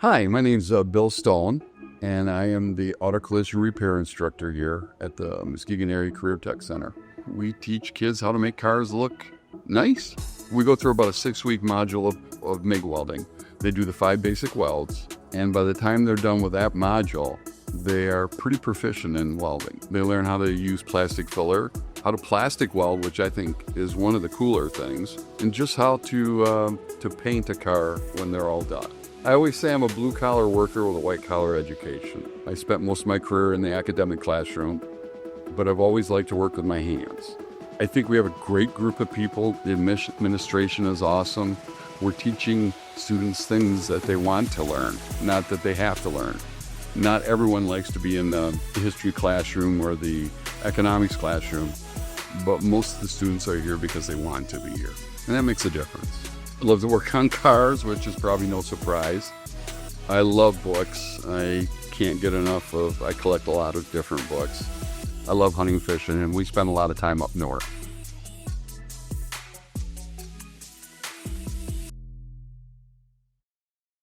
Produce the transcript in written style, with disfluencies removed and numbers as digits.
Hi, my name's Bill Stone, and I am the Auto Collision Repair instructor here at the Muskegon Area Career Tech Center. We teach kids how to make cars look nice. We go through about a 6-week module of MIG welding. They do the 5 basic welds, and by the time they're done with that module, they are pretty proficient in welding. They learn how to use plastic filler, how to plastic weld, which I think is one of the cooler things, and just how to paint a car when they're all done. I always say I'm a blue-collar worker with a white-collar education. I spent most of my career in the academic classroom, but I've always liked to work with my hands. I think we have a great group of people. The administration is awesome. We're teaching students things that they want to learn, not that they have to learn. Not everyone likes to be in the history classroom or the economics classroom, but most of the students are here because they want to be here, and that makes a difference. I love to work on cars, which is probably no surprise. I love books. I can't get enough I collect a lot of different books. I love hunting, fishing, and we spend a lot of time up north.